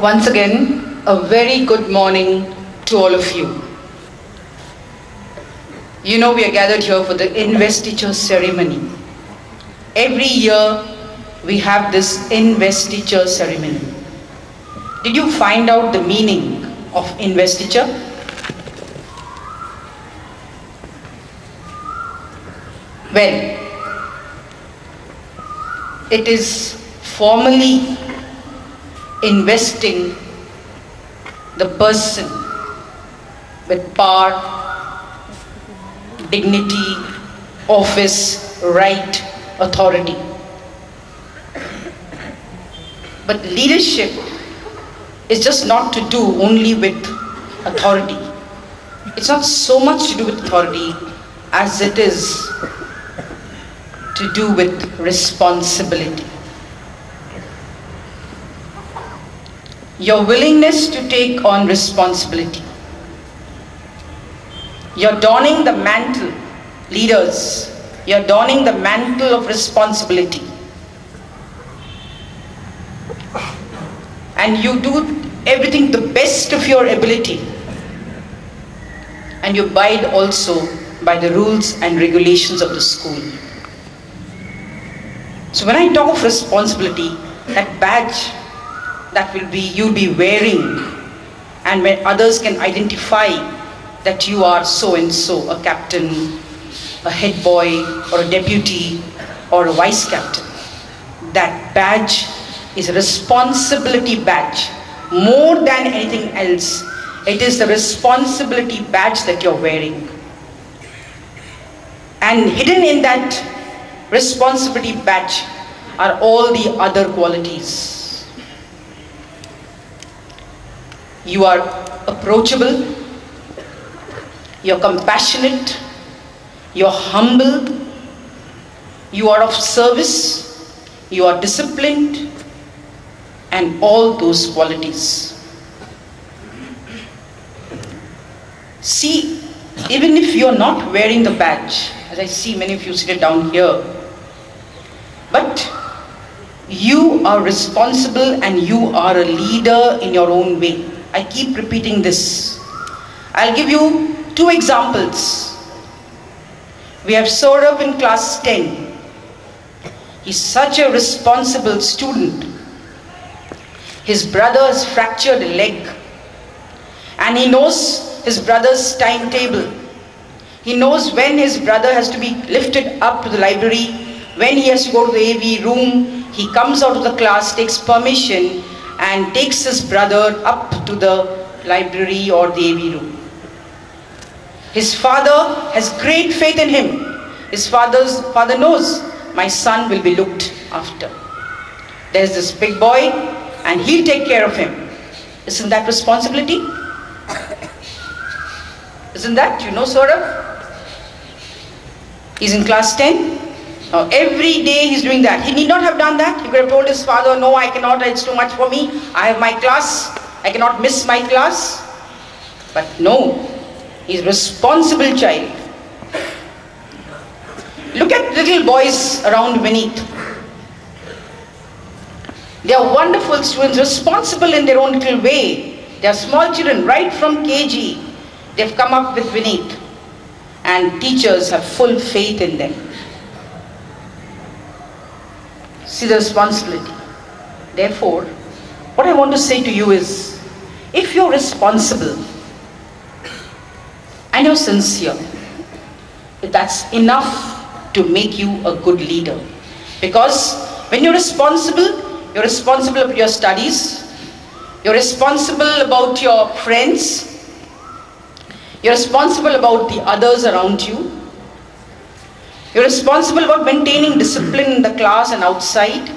Once again, a very good morning to all of you. You know, we are gathered here for the Investiture ceremony. Every year, we have this Investiture ceremony. Did you find out the meaning of investiture? Well, it is formally investing the person with power, dignity, office, right, authority. But leadership is just not to do only with authority. It's not so much to do with authority as it is to do with responsibility. Your willingness to take on responsibility. You're donning the mantle, leaders, you're donning the mantle of responsibility. And you do everything the best of your ability. And you abide also by the rules and regulations of the school. So when I talk of responsibility, that badge that you'll be wearing, and when others can identify that you are so and so, a captain, a head boy, or a deputy, or a vice captain, that badge is a responsibility badge. More than anything else, it is the responsibility badge that you're wearing. And hidden in that responsibility badge are all the other qualities. You are approachable, you're compassionate, you're humble, you are of service, you are disciplined, and all those qualities. See, even if you're not wearing the badge, as I see many of you seated down here, but you are responsible and you are a leader in your own way. I keep repeating this. I'll give you two examples. We have Gaurav in class 10. He's such a responsible student. His brother has fractured a leg, and he knows his brother's timetable. He knows when his brother has to be lifted up to the library, when he has to go to the AV room. He comes out of the class, takes permission, and takes his brother up to the library or the AV room. His father has great faith in him. His father knows, my son will be looked after. There's this big boy, and he'll take care of him. Isn't that responsibility? Isn't that? You know Gaurav? He's in class 10. Now, every day he's doing that. He need not have done that. He could have told his father, no, I cannot, it's too much for me. I have my class. I cannot miss my class. But no, he's a responsible child. Look at little boys around Beneath. They are wonderful students, responsible in their own little way. They are small children, right from KG. They've come up with Beneath. And teachers have full faith in them. See the responsibility. Therefore, what I want to say to you is, if you're responsible and you're sincere, that's enough to make you a good leader. Because when you're responsible about your studies, you're responsible about your friends, you're responsible about the others around you, you're responsible about maintaining discipline in the class and outside.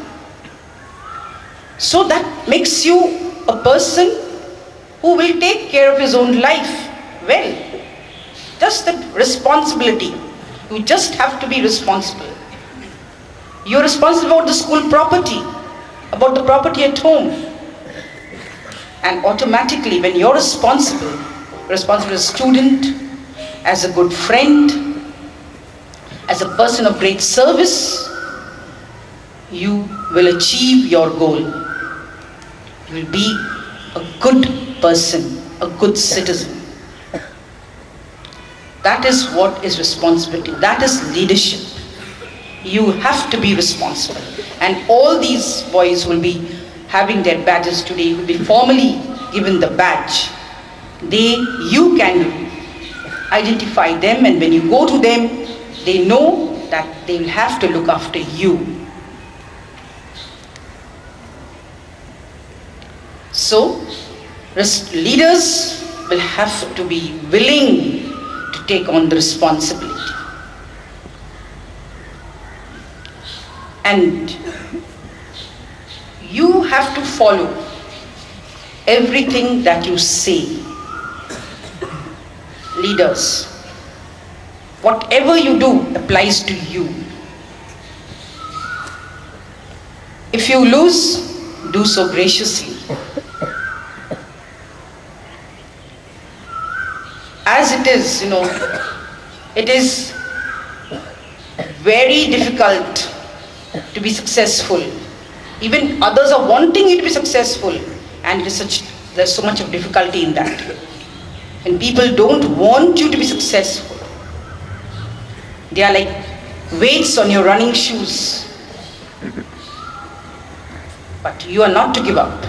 So that makes you a person who will take care of his own life well. Just that responsibility. You just have to be responsible. You're responsible about the school property, about the property at home. And automatically, when you're responsible as a student, as a good friend, as a person of great service, you will achieve your goal. You will be a good person, a good citizen. That is what is responsibility. That is leadership. You have to be responsible. And all these boys will be having their badges today, will be formally given the badge. You can identify them, and when you go to them, they know that they will have to look after you. So, leaders will have to be willing to take on the responsibility. And you have to follow everything that you say. Leaders, whatever you do applies to you. If you lose, do so graciously. As it is, it is very difficult to be successful. Even others are wanting you to be successful, and there's so much of difficulty in that. And people don't want you to be successful. They are like weights on your running shoes. But you are not to give up.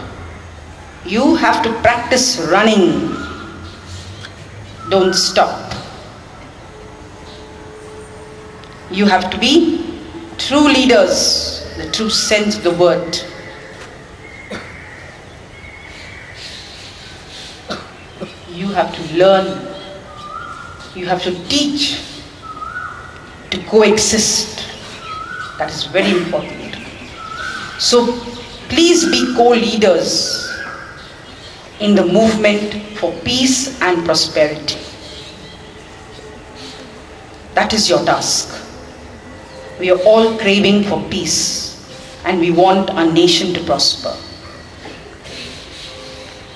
You have to practice running. Don't stop. You have to be true leaders, the true sense of the word. You have to learn. You have to teach to coexist. That is very important. So please be co-leaders in the movement for peace and prosperity. That is your task. We are all craving for peace, and we want our nation to prosper.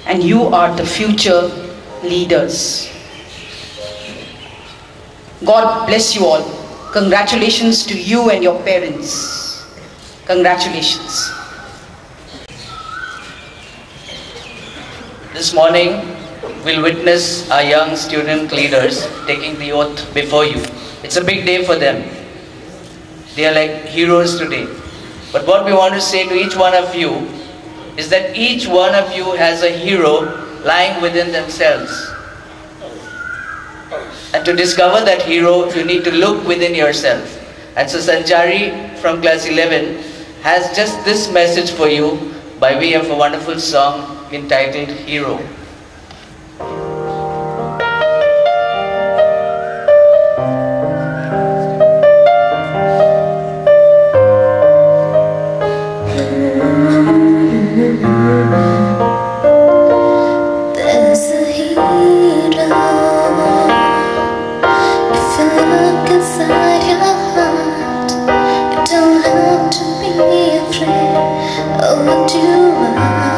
And you are the future leaders. God bless you all. Congratulations to you and your parents. Congratulations. This morning, we'll witness our young student leaders taking the oath before you. It's a big day for them. They are like heroes today. But what we want to say to each one of you is that each one of you has a hero lying within themselves. And to discover that hero, you need to look within yourself. And so Sanjari from class 11 has just this message for you by way of a wonderful song entitled Hero. There's a hero. If you look inside your heart, you don't have to be afraid of what you are.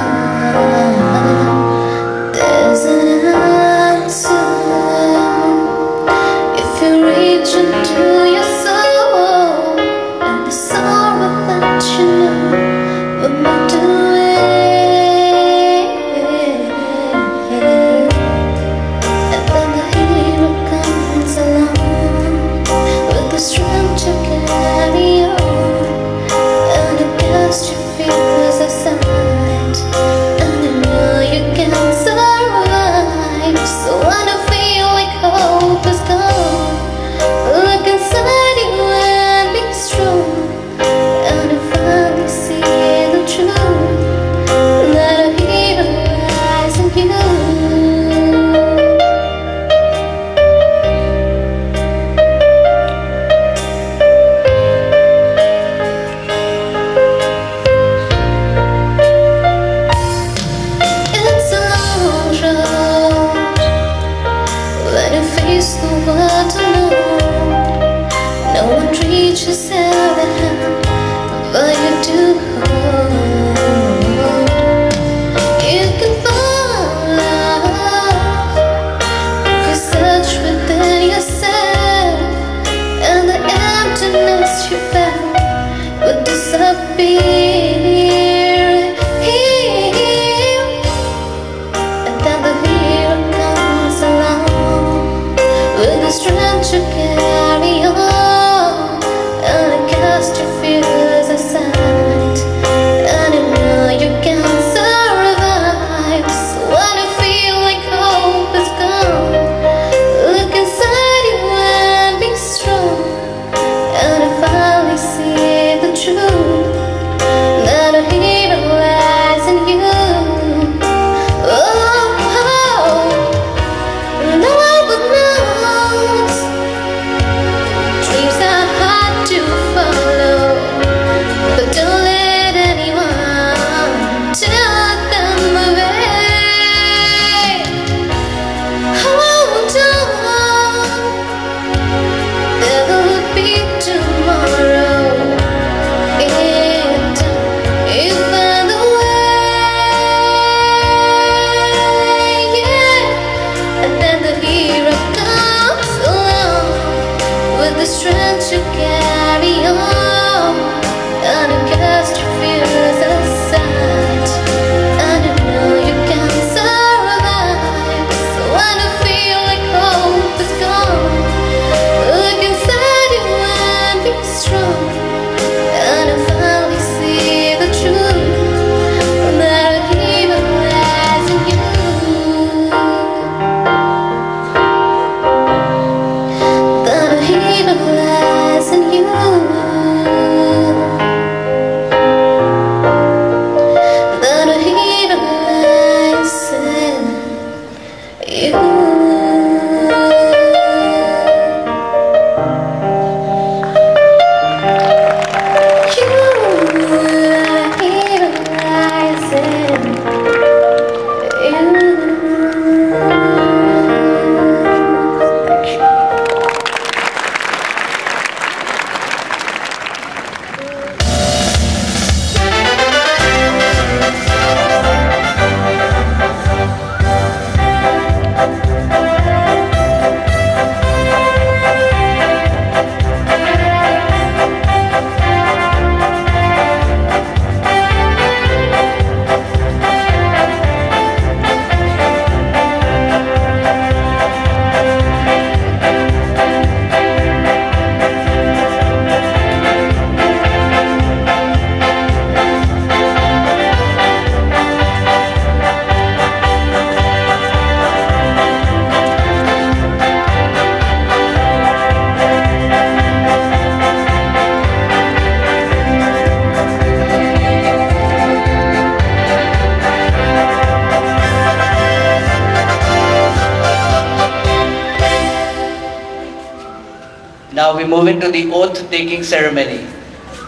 move into the oath-taking ceremony.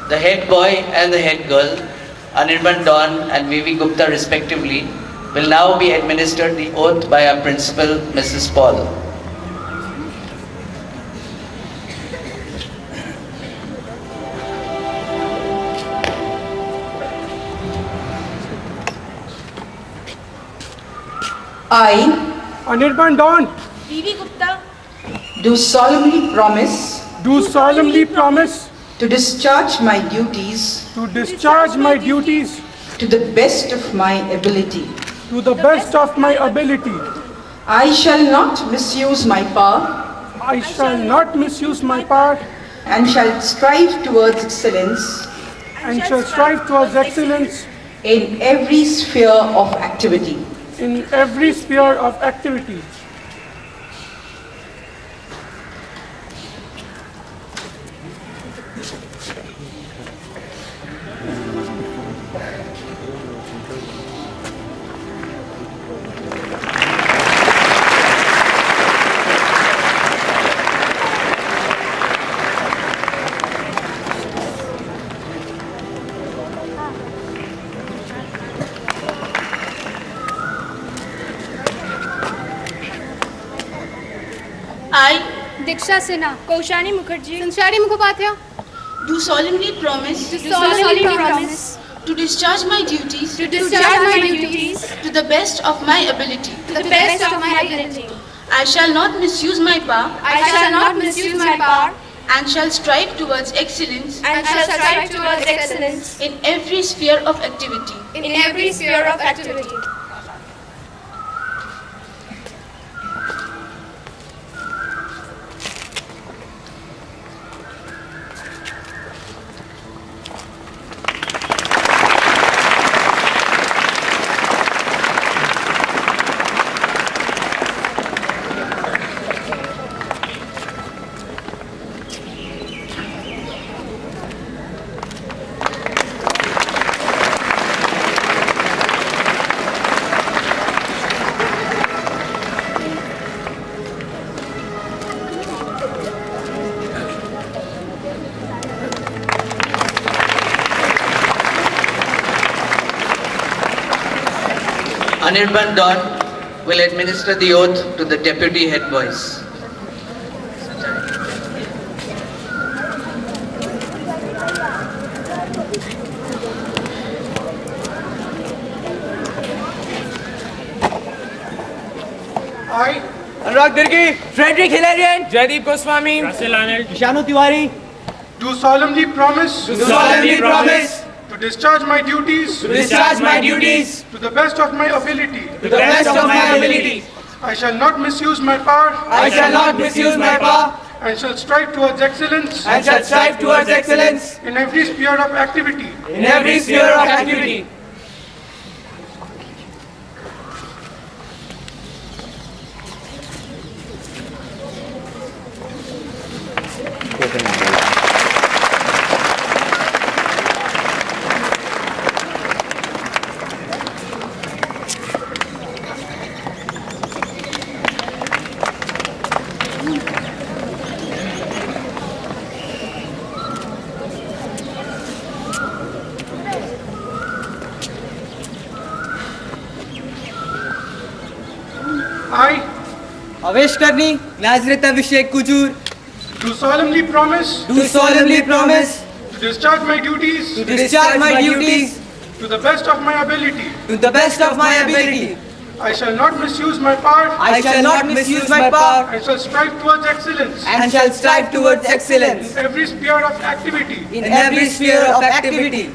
The head boy and the head girl, Anirban Dawn and Vivi Gupta respectively, will now be administered the oath by our principal, Mrs. Paul. I, Anirban Dawn, Vivi Gupta, do solemnly promise do solemnly promise to discharge my duties to discharge my duties to the best of my ability. to the best of my ability. I shall not misuse my power I shall not misuse my power and shall strive towards excellence and shall strive towards excellence in every sphere of activity. in every sphere of activity. I, Diksha Sinha, Kaushani Mukherjee, Sanchari Mukhopadhyay, do solemnly promise do solemnly promise to discharge my duties to discharge my duties to the best of my ability. to the best of my ability. I shall not misuse my power I shall not misuse my power and shall strive towards excellence and shall strive towards excellence in every sphere of activity. in every sphere of activity. Anirban Dawn will administer the oath to the deputy head boys. I, Anurag Dirgi, Frederick Hilarion, Jaideep Goswami, Russell Arnold, Shanu Tiwari, do solemnly promise do solemnly promise to discharge my duties to discharge my duties to the best of my ability. to the best of my ability. I shall not misuse my power I shall not misuse my power and shall strive towards excellence and shall strive towards excellence in every sphere of activity. in every sphere of activity. I, Avesh Karni, Nazareth Abhishek Kujur, do solemnly promise do solemnly promise to discharge my duties to discharge my duties to the best of my ability. to the best of my ability. I shall not misuse my power I shall not misuse my power and shall strive towards excellence and shall strive towards excellence in every sphere of activity. in every sphere of activity.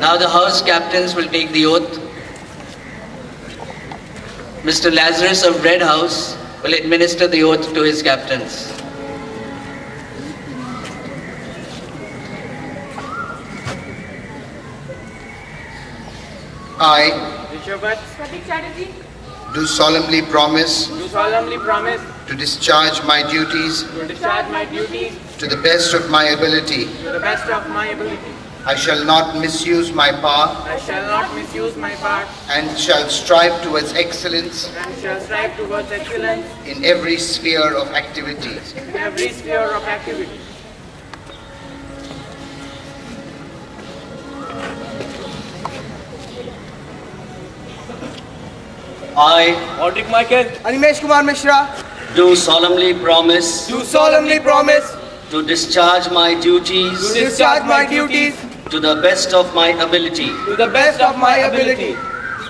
Now the house captains will take the oath. Mr. Lazarus of Red House will administer the oath to his captains. I Pratik Chatterjee, do solemnly promise Do solemnly promise to discharge my duties to the best of my ability. I shall not misuse my power and shall strive towards excellence in every sphere of activity. I Audric Michael, Animesh Kumar Mishra, do solemnly promise do solemnly promise to discharge my duties to discharge my duties to the best of my ability. to the best of my ability.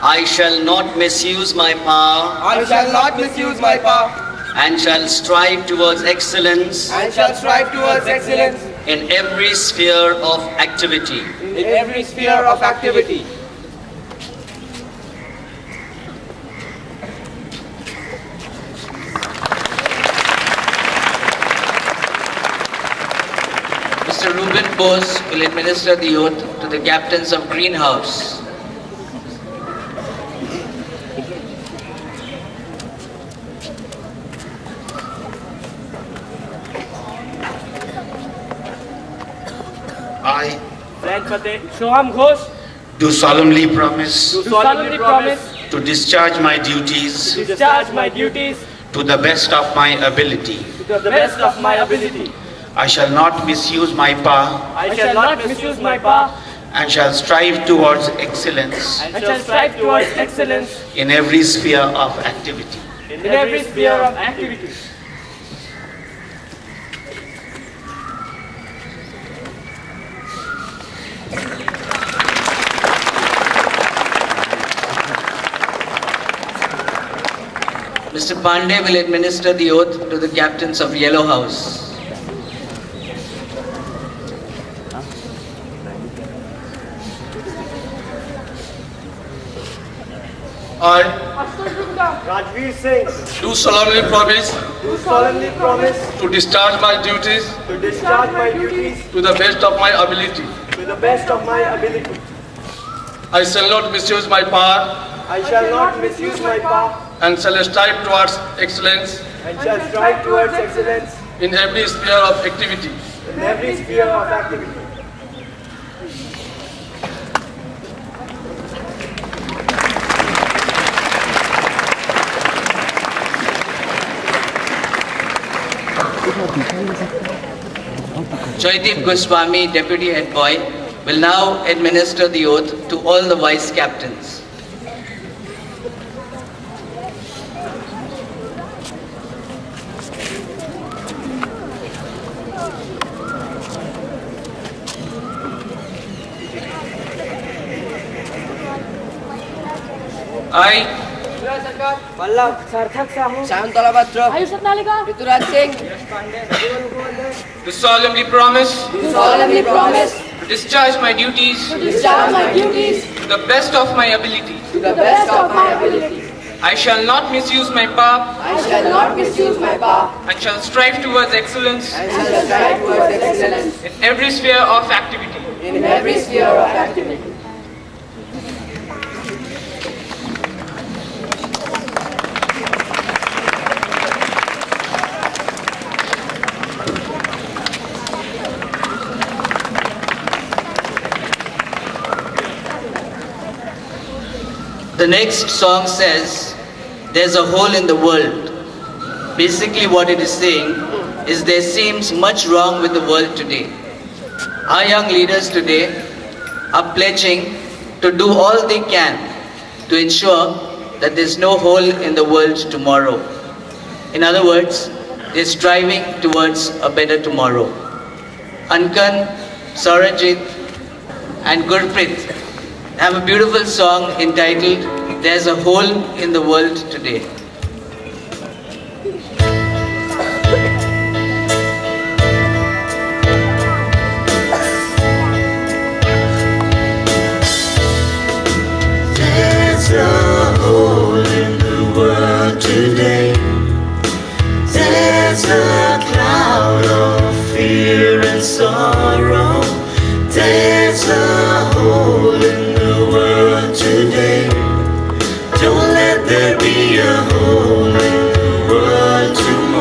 I shall not misuse my power I shall not misuse my power and shall strive towards excellence and shall strive towards excellence in every sphere of activity. in every sphere of activity. Mr. Ruben Bose will administer the oath to the captains of Greenhouse. I Flag Fateh, Shoham Ghosh, do solemnly promise do solemnly promise to discharge my duties to discharge my duties to the best of my ability. to the best of my ability. I shall not misuse my power I shall not misuse my power and shall strive towards excellence and shall strive towards excellence in every sphere of activity. in every sphere of activity. Mr. Pandey will administer the oath to the captains of Yellow House. I Rajveer Singh, do solemnly promise do solemnly promise to discharge my duties to discharge my duties to the best of my ability. to the best of my ability. I shall not misuse my power I shall not misuse my power and shall strive towards excellence and shall strive towards excellence in every sphere of activity. in every sphere of activity. Joydeep Goswami, Deputy Head Boy, will now administer the oath to all the vice captains. I Vallabh Sarthak Sahu, Shantala Batra, Ayush Nalika, Rituraj Singh, do solemnly promise solemnly promise to discharge my duties to discharge my duties to the best of my ability. to the best of my ability. I shall not misuse my power I shall not misuse my power and shall strive towards excellence and shall strive towards excellence in every sphere of activity. in every sphere of activity. The next song says, there's a hole in the world. Basically what it is saying is there seems much wrong with the world today. Our young leaders today are pledging to do all they can to ensure that there's no hole in the world tomorrow. In other words, they're striving towards a better tomorrow. Ankan, Sarajit and Gurpreet have a beautiful song entitled There's a Hole in the World Today. There's a hole in the world today. There's a cloud of fear and sorrow. There's a hole in the world today. Don't let there be a hole in the world tomorrow.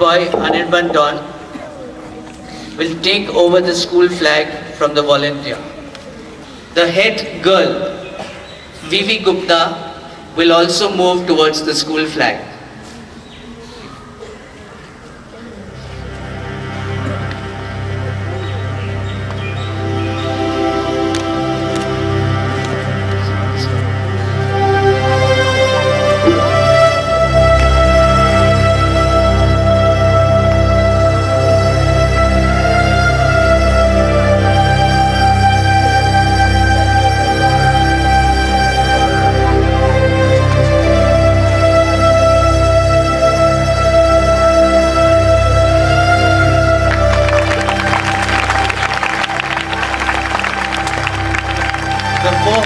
boy Anirban Don will take over the school flag from the volunteer. The head girl, Vivi Gupta, will also move towards the school flag.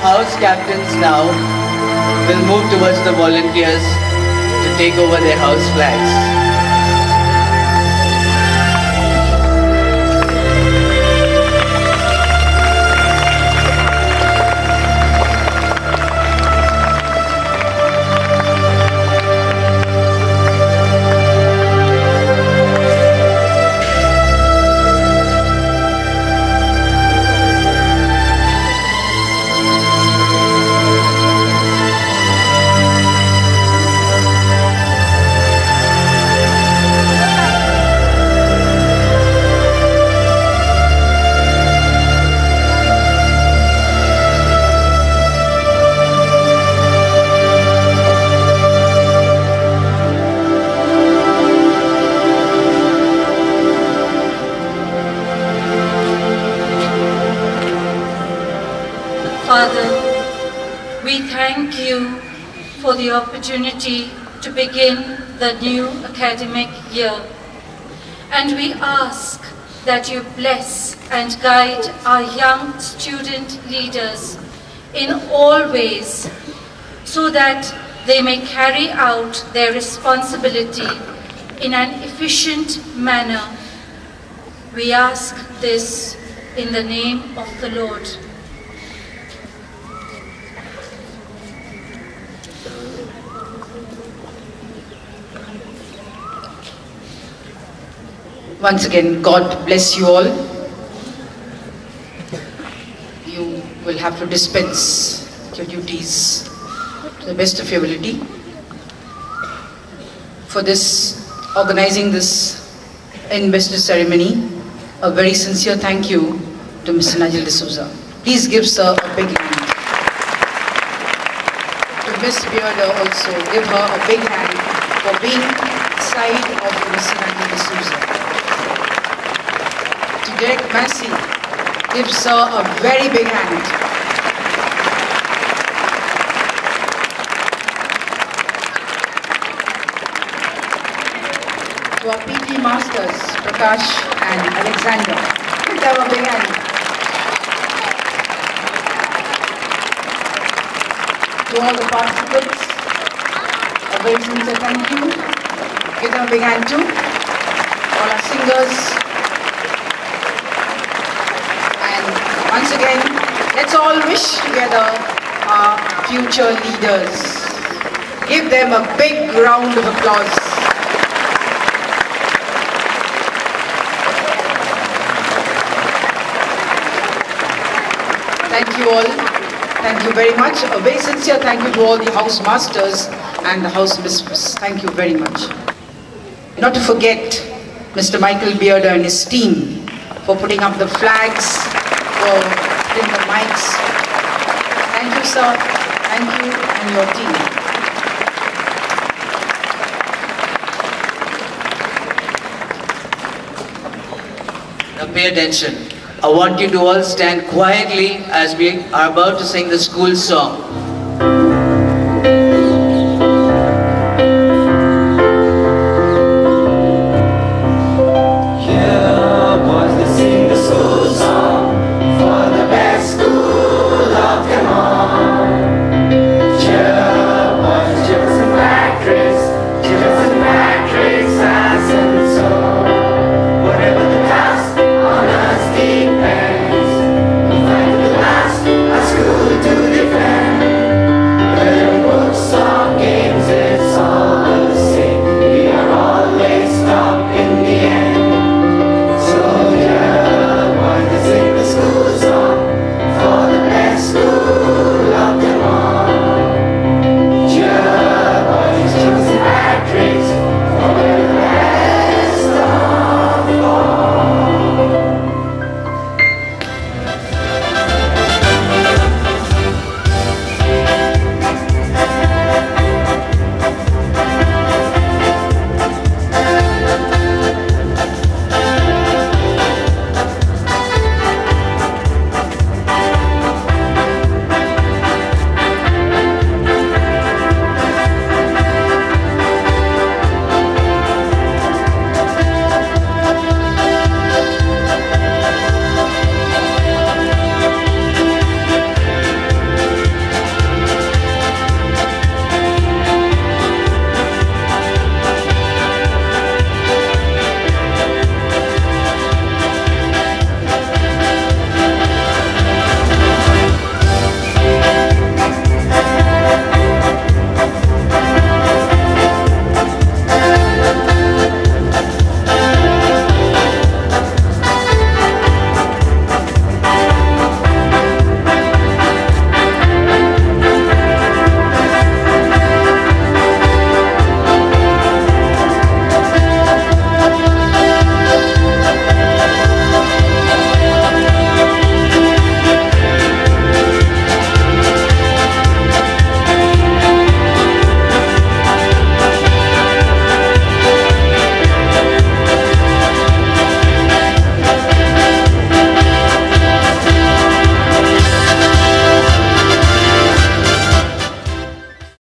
House captains now will move towards the volunteers to take over their house flags. Father, we thank you for the opportunity to begin the new academic year. And we ask that you bless and guide our young student leaders in all ways so that they may carry out their responsibility in an efficient manner. We ask this in the name of the Lord. Once again, God bless you all. You will have to dispense your duties to the best of your ability. For this, organizing this investiture ceremony, a very sincere thank you to Mr. Nigel D'Souza. Please give sir a big hand. To Miss Bearder also, give her a big hand for being side of Mr. Nigel D'Souza. To Derek Massey, give sir a very big hand. To our PT Masters, Prakash and Alexander, give them a big hand. To all the participants, a very sincere thank you. Give them a big hand too. All our singers. Once again, let's all wish together our future leaders. Give them a big round of applause. Thank you all. Thank you very much. A very sincere thank you to all the house masters and the house mistress. Thank you very much. Not to forget Mr. Michael Bearder and his team for putting up the flags, for putting the mics. Thank you, sir. Thank you and your team. Now pay attention. I want you to all stand quietly as we are about to sing the school song.